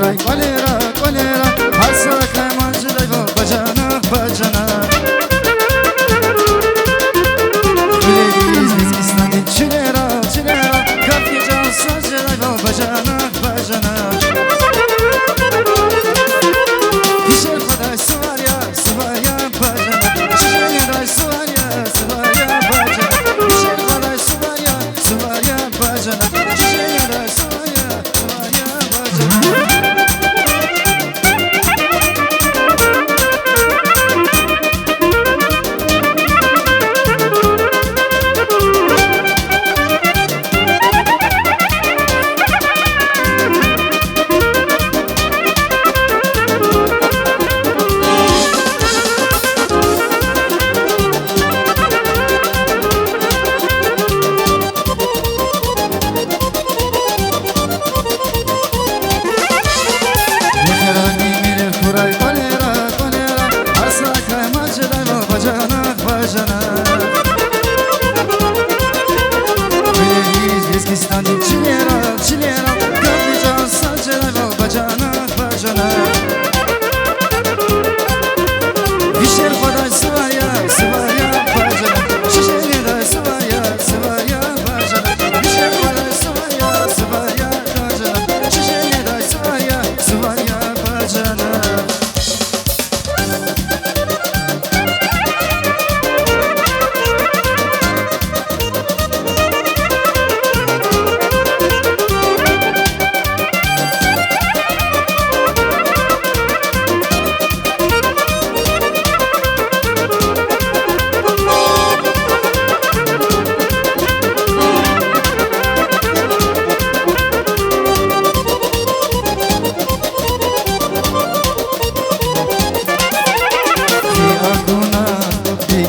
kuray kolera kolera Hasa kaymancıday bu bacanak bacanak Güleyiz biz İslam'ın çilera çilera Kapı can sancıday bu bacanak bacanak Dişer kadar sıvar ya bacanak Şişene day sıvar ya bacanak Dişer kadar sıvar ya bacanak Şişene day sıvar ya bacanak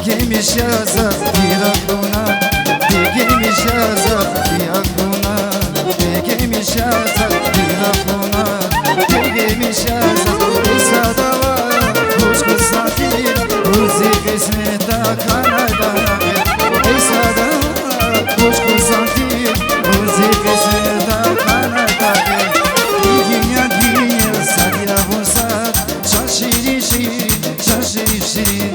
Gelmiş yaza bir aklına gelmiş yaza bir aklına gelmiş yaza bir aklına gelmiş yaza İsa da var hoş kısafir Ruzi kısmeta kanada İsa da var hoş kısafir Ruzi kısmeta kanada Dünya sadya vusat şaşiri şirin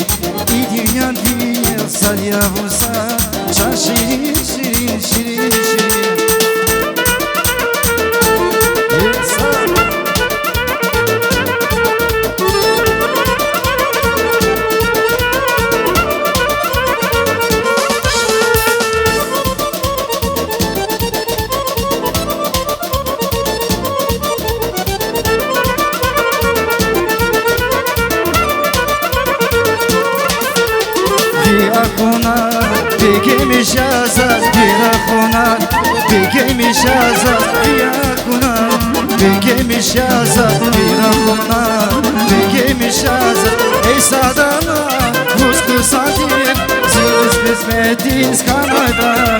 Dünya sadya vusat şaşiri şirin Gelmiş yaza bir aklına gelmiş yaza bir aklına gelmiş yaza bir aklına gelmiş yaza Ey sadana Rus kısatir Zırhız kısmetiz kanada